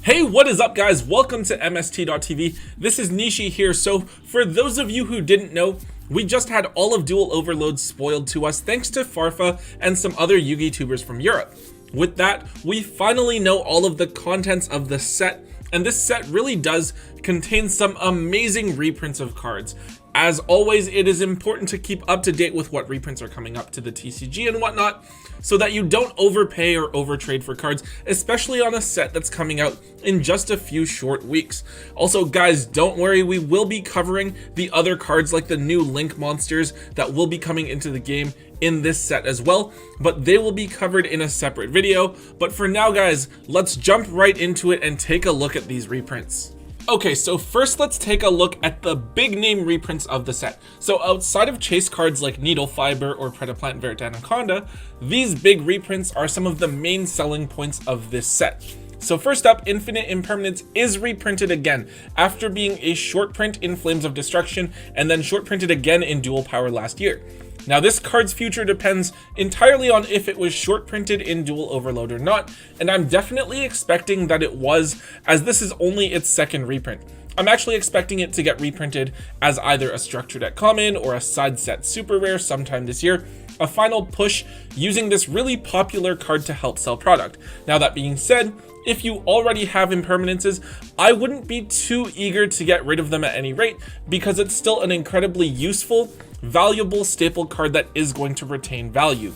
Hey, what is up guys? Welcome to MST.TV. This is Nishi here. So for those of you who didn't know, we just had all of Duel Overload spoiled to us thanks to Farfa and some other Yugi tubers from Europe. With that, we finally know all of the contents of the set, and this set really does contain some amazing reprints of cards. As always, it is important to keep up to date with what reprints are coming up to the TCG and whatnot, so that you don't overpay or overtrade for cards, especially on a set that's coming out in just a few short weeks. Also guys, don't worry, we will be covering the other cards like the new Link monsters that will be coming into the game in this set as well, but they will be covered in a separate video. But for now guys, let's jump right into it and take a look at these reprints. Okay, so first let's take a look at the big name reprints of the set. So outside of chase cards like Needle Fiber or Predaplant Vert Anaconda, these big reprints are some of the main selling points of this set. So first up, Infinite Impermanence is reprinted again, after being a short print in Flames of Destruction and then short printed again in Dual Power last year. Now this card's future depends entirely on if it was short printed in Duel Overload or not, and I'm definitely expecting that it was, as this is only its second reprint. I'm actually expecting it to get reprinted as either a structure deck common or a side set super rare sometime this year, a final push using this really popular card to help sell product. Now that being said, if you already have impermanences, I wouldn't be too eager to get rid of them at any rate, because it's still an incredibly useful, valuable staple card that is going to retain value.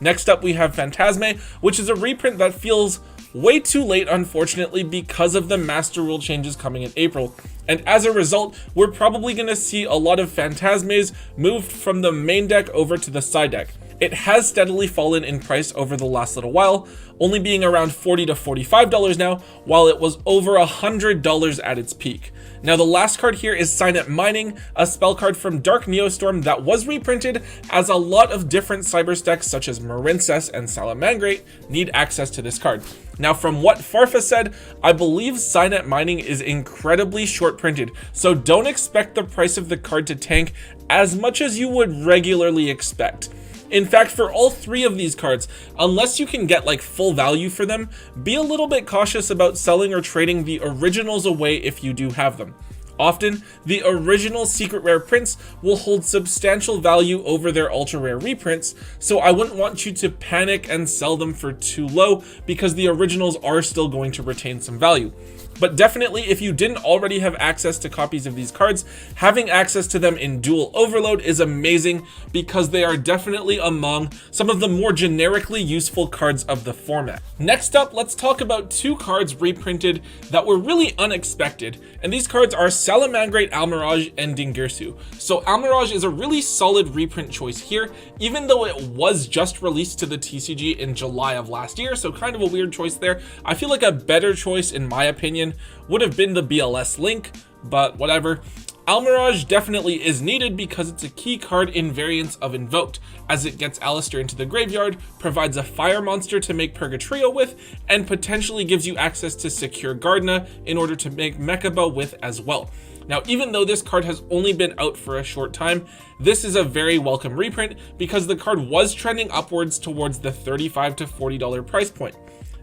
Next up we have Phantasme, which is a reprint that feels way too late unfortunately because of the Master Rule changes coming in April, and as a result we're probably going to see a lot of Phantasmes moved from the main deck over to the side deck. It has steadily fallen in price over the last little while, only being around $40 to $45 now, while it was over $100 at its peak. Now the last card here is Signet Mining, a spell card from Dark Neostorm that was reprinted, as a lot of different cyber stacks such as Marincess and Salamangrate need access to this card. Now from what Farfa said, I believe Signet Mining is incredibly short printed, so don't expect the price of the card to tank as much as you would regularly expect. In fact, for all three of these cards, unless you can get like full value for them, be a little bit cautious about selling or trading the originals away if you do have them. Often, the original secret rare prints will hold substantial value over their ultra rare reprints, so I wouldn't want you to panic and sell them for too low, because the originals are still going to retain some value. But definitely, if you didn't already have access to copies of these cards, having access to them in Duel Overload is amazing, because they are definitely among some of the more generically useful cards of the format. Next up, let's talk about two cards reprinted that were really unexpected, and these cards are Salamangrate Almirage and Dingirsu. So Almirage is a really solid reprint choice here, even though it was just released to the TCG in July of last year, so kind of a weird choice there. I feel like a better choice, in my opinion, would have been the BLS Link, but whatever. Almirage definitely is needed because it's a key card in variants of Invoked, as it gets Alistair into the graveyard, provides a fire monster to make Purgatrio with, and potentially gives you access to Secure Gardna in order to make Mechaba with as well. Now, even though this card has only been out for a short time, this is a very welcome reprint because the card was trending upwards towards the $35 to $40 price point.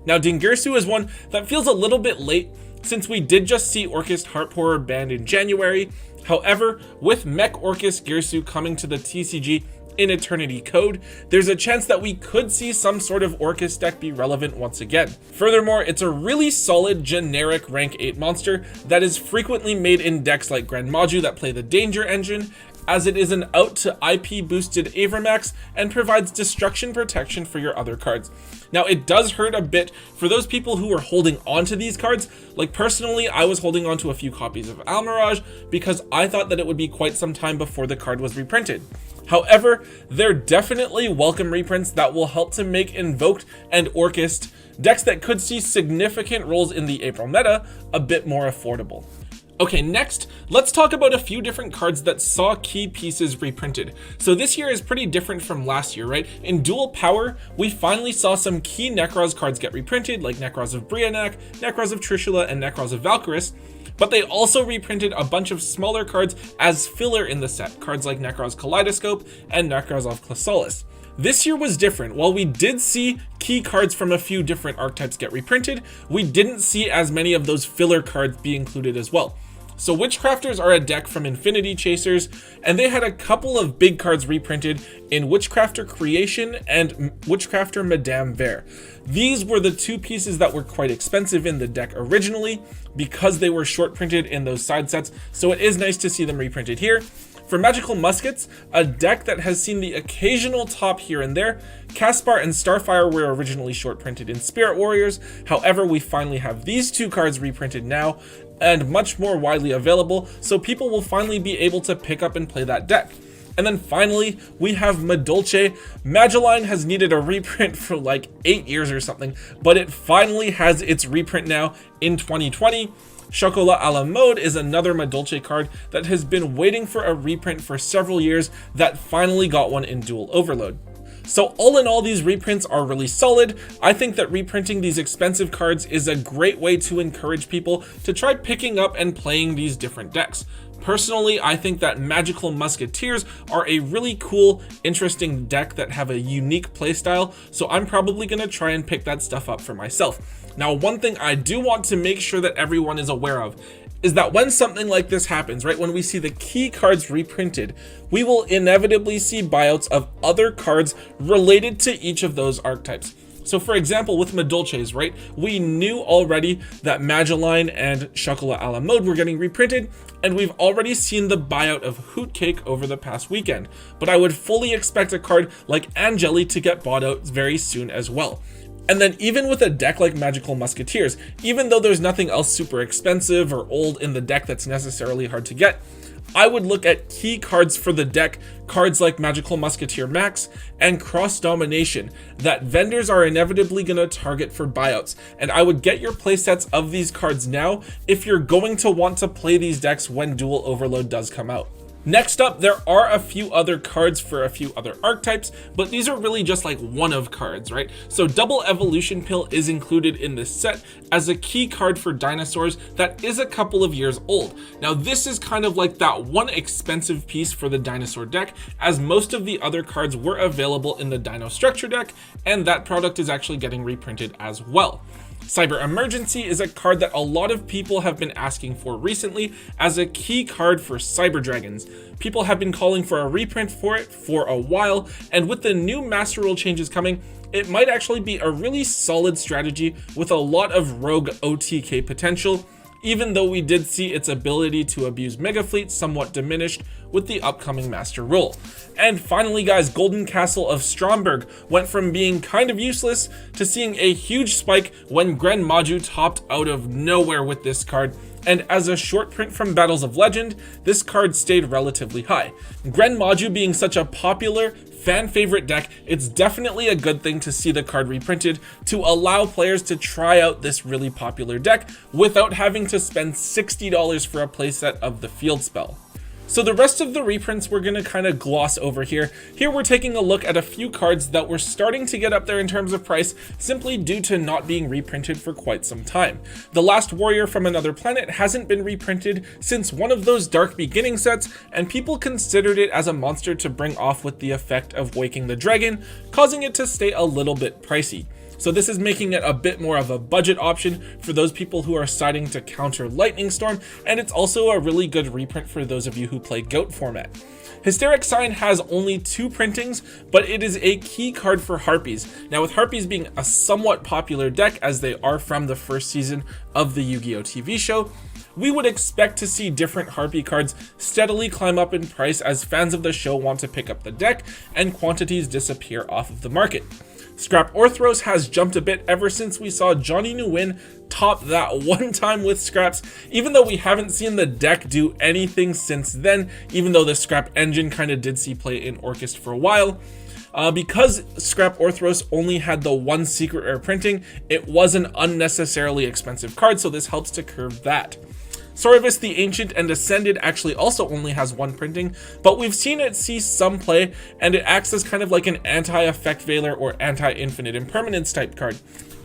Now, Dingirsu is one that feels a little bit late, since we did just see Orcust Heartpourer banned in January. However, with Mech Orcust Girsu coming to the TCG in Eternity Code, there's a chance that we could see some sort of Orcust deck be relevant once again. Furthermore, it's a really solid generic rank 8 monster that is frequently made in decks like Grand Maju that play the Danger engine, as it is an out to IP boosted Avramax and provides destruction protection for your other cards. Now it does hurt a bit for those people who are holding on to these cards. Like personally, I was holding on to a few copies of Almirage because I thought that it would be quite some time before the card was reprinted. However, they're definitely welcome reprints that will help to make Invoked and Orcust, decks that could see significant roles in the April meta, a bit more affordable. Okay, next, let's talk about a few different cards that saw key pieces reprinted. So this year is pretty different from last year, right? In Dual Power, we finally saw some key Nekroz cards get reprinted, like Nekroz of Brionac, Nekroz of Trishula, and Nekroz of Valkyris, but they also reprinted a bunch of smaller cards as filler in the set, cards like Nekroz Kaleidoscope and Nekroz of Chrysalis. This year was different. While we did see key cards from a few different archetypes get reprinted, we didn't see as many of those filler cards be included as well. So Witchcrafters are a deck from Infinity Chasers, and they had a couple of big cards reprinted in Witchcrafter Creation and Witchcrafter Madame Vere. These were the two pieces that were quite expensive in the deck originally because they were short printed in those side sets, so it is nice to see them reprinted here. For Magical Muskets, a deck that has seen the occasional top here and there, Caspar and Starfire were originally short printed in Spirit Warriors. However, we finally have these two cards reprinted now and much more widely available, so people will finally be able to pick up and play that deck. And then finally, we have Madolche. Magellan has needed a reprint for like 8 years or something, but it finally has its reprint now in 2020. Chocolat a la Mode is another Madolche card that has been waiting for a reprint for several years that finally got one in Duel Overload. So all in all, these reprints are really solid. I think that reprinting these expensive cards is a great way to encourage people to try picking up and playing these different decks. Personally, I think that Magical Musketeers are a really cool, interesting deck that have a unique playstyle, so I'm probably going to try and pick that stuff up for myself. Now, one thing I do want to make sure that everyone is aware of is that when something like this happens, right, when we see the key cards reprinted, we will inevitably see buyouts of other cards related to each of those archetypes. So for example, with Madolches, right, we knew already that Magellan and Chocolat a la Mode were getting reprinted, and we've already seen the buyout of Hoot Cake over the past weekend. But I would fully expect a card like Angeli to get bought out very soon as well. And then even with a deck like Magical Musketeers, even though there's nothing else super expensive or old in the deck that's necessarily hard to get, I would look at key cards for the deck, cards like Magical Musketeer Max and Cross Domination that vendors are inevitably going to target for buyouts. And I would get your playsets of these cards now if you're going to want to play these decks when Duel Overload does come out. Next up, there are a few other cards for a few other archetypes, but these are really just like one of cards, right? So Double Evolution Pill is included in this set as a key card for dinosaurs that is a couple of years old. Now this is kind of like that one expensive piece for the dinosaur deck, as most of the other cards were available in the Dino Structure deck, and that product is actually getting reprinted as well. Cyber Emergency is a card that a lot of people have been asking for recently as a key card for Cyber Dragons. People have been calling for a reprint for it for a while, and with the new Master Rule changes coming, it might actually be a really solid strategy with a lot of rogue OTK potential, even though we did see its ability to abuse Mega Fleet somewhat diminished with the upcoming Master Rule. And finally guys, Golden Castle of Stromberg went from being kind of useless to seeing a huge spike when Gren Maju topped out of nowhere with this card, and as a short print from Battles of Legend, this card stayed relatively high. Gren Maju being such a popular fan favorite deck, it's definitely a good thing to see the card reprinted to allow players to try out this really popular deck without having to spend $60 for a playset of the field spell. So the rest of the reprints we're going to kind of gloss over here. Here we're taking a look at a few cards that were starting to get up there in terms of price simply due to not being reprinted for quite some time. The Last Warrior from Another Planet hasn't been reprinted since one of those Dark Beginning sets, and people considered it as a monster to bring off with the effect of Waking the Dragon, causing it to stay a little bit pricey. So this is making it a bit more of a budget option for those people who are siding to counter Lightning Storm, and it's also a really good reprint for those of you who play GOAT format. Hysteric Sign has only 2 printings, but it is a key card for Harpies. Now with Harpies being a somewhat popular deck as they are from the first season of the Yu-Gi-Oh! TV show, we would expect to see different Harpy cards steadily climb up in price as fans of the show want to pick up the deck and quantities disappear off of the market. Scrap Orthros has jumped a bit ever since we saw Johnny Nguyen top that one time with Scraps, even though we haven't seen the deck do anything since then, even though the Scrap engine kind of did see play in Orchest for a while. Because Scrap Orthros only had the 1 secret rare printing, it was an unnecessarily expensive card, so this helps to curb that. Saurvis the Ancient and Ascended actually also only has one printing, but we've seen it see some play, and it acts as kind of like an anti-effect Veiler or anti-infinite impermanence type card.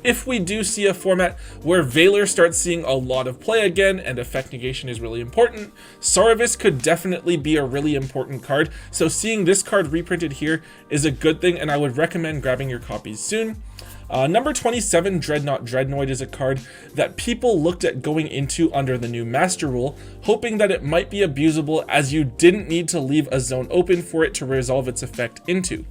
If we do see a format where Veiler starts seeing a lot of play again and effect negation is really important, Saurvis could definitely be a really important card, so seeing this card reprinted here is a good thing, and I would recommend grabbing your copies soon. Number 27, Dreadnought Dreadnoid, is a card that people looked at going into under the new Master Rule, hoping that it might be abusable as you didn't need to leave a zone open for it to resolve its effect into.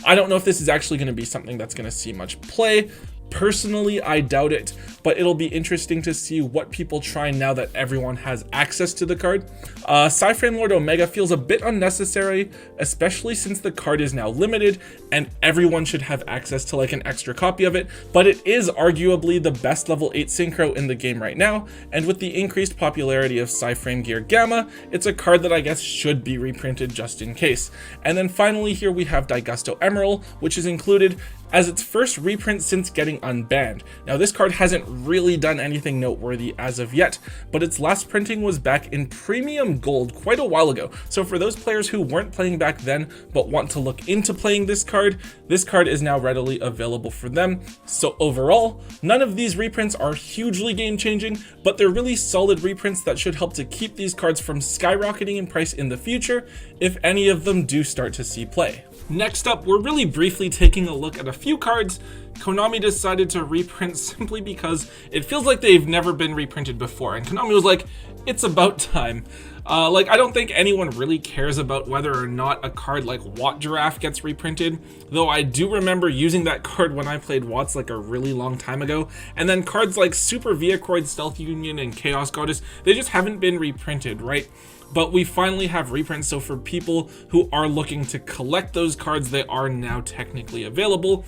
I don't know if this is actually going to be something that's going to see much play. Personally, I doubt it, but it'll be interesting to see what people try now that everyone has access to the card. Psyframe Lord Omega feels a bit unnecessary, especially since the card is now limited and everyone should have access to like an extra copy of it, but it is arguably the best level 8 synchro in the game right now, and with the increased popularity of Psyframe Gear Gamma, it's a card that I guess should be reprinted just in case. And then finally here we have Daigusto Emerald, which is included as its first reprint since getting unbanned. Now this card hasn't really done anything noteworthy as of yet, but its last printing was back in Premium Gold quite a while ago. So for those players who weren't playing back then but want to look into playing this card is now readily available for them. So overall, none of these reprints are hugely game changing, but they're really solid reprints that should help to keep these cards from skyrocketing in price in the future if any of them do start to see play. Next up, we're really briefly taking a look at a few cards Konami decided to reprint simply because it feels like they've never been reprinted before, and Konami was like, it's about time. I don't think anyone really cares about whether or not a card like Watt Giraffe gets reprinted, though I do remember using that card when I played Watts like a really long time ago, and then cards like Super Viacroid Stealth Union and Chaos Goddess, they just haven't been reprinted, right? But we finally have reprints, so for people who are looking to collect those cards, they are now technically available.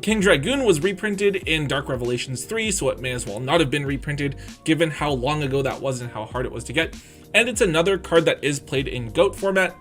King Dragoon was reprinted in Dark Revelations 3, so it may as well not have been reprinted given how long ago that was and how hard it was to get. And it's another card that is played in GOAT format.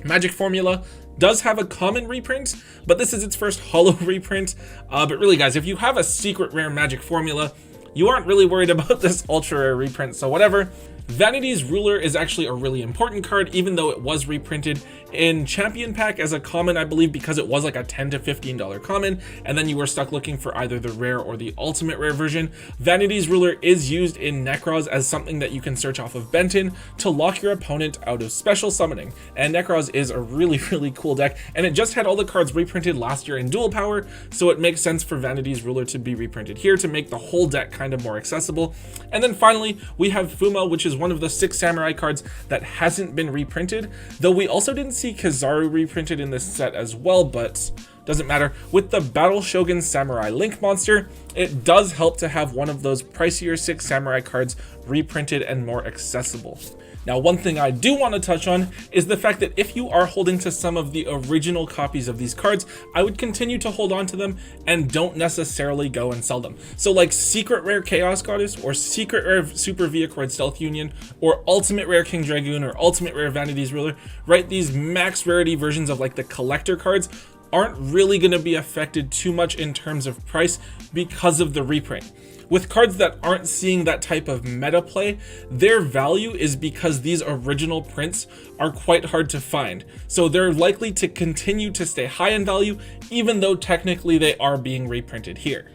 Magic Formula does have a common reprint, but this is its first holo reprint. But really guys, if you have a secret rare Magic Formula, you aren't really worried about this ultra rare reprint, so whatever. Vanity's Ruler is actually a really important card, even though it was reprinted in Champion Pack as a common, I believe, because it was like a $10 to $15 common, and then you were stuck looking for either the rare or the ultimate rare version. Vanity's Ruler is used in Necroz as something that you can search off of Benton to lock your opponent out of special summoning, and Necroz is a really cool deck, and it just had all the cards reprinted last year in Dual Power, so it makes sense for Vanity's Ruler to be reprinted here to make the whole deck kind of more accessible. And then finally, we have Fuma, which is one of the 6 Samurai cards that hasn't been reprinted, though we also didn't see Kizaru reprinted in this set as well, but doesn't matter. With the Battle Shogun Samurai Link monster, it does help to have one of those pricier 6 Samurai cards reprinted and more accessible. Now, one thing I do want to touch on is the fact that if you are holding to some of the original copies of these cards, I would continue to hold on to them and don't necessarily go and sell them. So like Secret Rare Chaos Goddess or Secret Rare Super Viacroid Stealth Union or Ultimate Rare King Dragoon or Ultimate Rare Vanity's Ruler, right? These max rarity versions of like the collector cards aren't really going to be affected too much in terms of price because of the reprint. With cards that aren't seeing that type of meta play, their value is because these original prints are quite hard to find. So they're likely to continue to stay high in value, even though technically they are being reprinted here.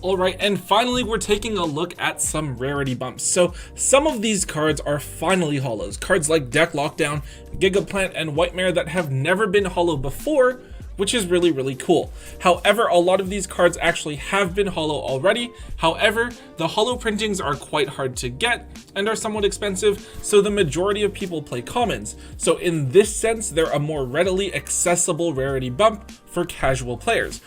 Alright, and finally we're taking a look at some rarity bumps. So some of these cards are finally holos. Cards like Deck Lockdown, Gigaplant, and Whitemare that have never been holo before, which is really cool. However, a lot of these cards actually have been holo already. However, the holo printings are quite hard to get and are somewhat expensive, so the majority of people play commons. So in this sense, they're a more readily accessible rarity bump for casual players.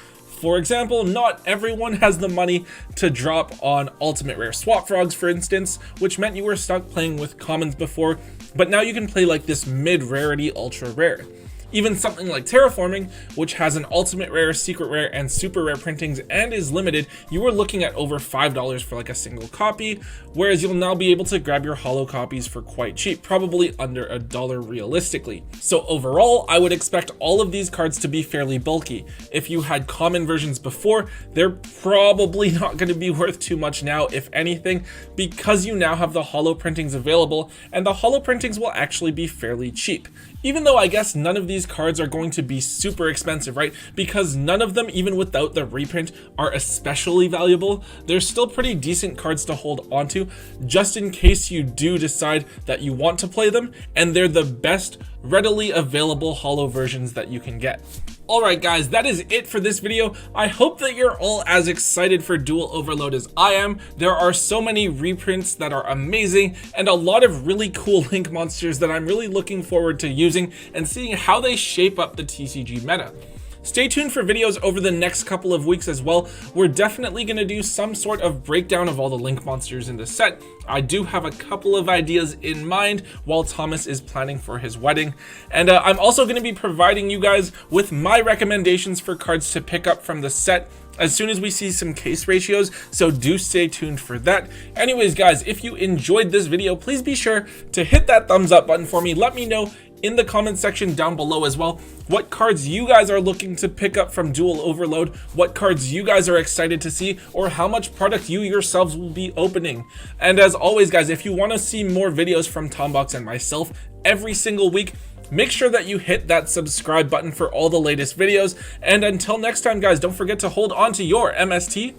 For example, not everyone has the money to drop on Ultimate Rare Swap Frogs, for instance, which meant you were stuck playing with commons before, but now you can play like this mid-rarity ultra rare. Even something like Terraforming, which has an ultimate rare, secret rare, and super rare printings and is limited, you are looking at over $5 for like a single copy, whereas you'll now be able to grab your holo copies for quite cheap, probably under $1 realistically. So overall, I would expect all of these cards to be fairly bulky. If you had common versions before, they're probably not going to be worth too much now, if anything, because you now have the holo printings available, and the holo printings will actually be fairly cheap. Even though I guess none of these cards are going to be super expensive, right? Because none of them, even without the reprint, are especially valuable. They're still pretty decent cards to hold onto, just in case you do decide that you want to play them, and they're the best readily available holo versions that you can get. Alright guys, that is it for this video. I hope that you're all as excited for Duel Overload as I am. There are so many reprints that are amazing, and a lot of really cool link monsters that I'm really looking forward to using and seeing how they shape up the TCG meta. Stay tuned for videos over the next couple of weeks as well. We're definitely going to do some sort of breakdown of all the link monsters in the set. I do have a couple of ideas in mind while Thomas is planning for his wedding. And I'm also going to be providing you guys with my recommendations for cards to pick up from the set as soon as we see some case ratios, so do stay tuned for that. Anyways guys, if you enjoyed this video, please be sure to hit that thumbs up button for me. Let me know in the comment section down below as well what cards you guys are looking to pick up from Duel Overload, what cards you guys are excited to see, or how much product you yourselves will be opening. And as always guys, if you want to see more videos from Tombox and myself every single week, make sure that you hit that subscribe button for all the latest videos. And until next time guys, don't forget to hold on to your MST.TV.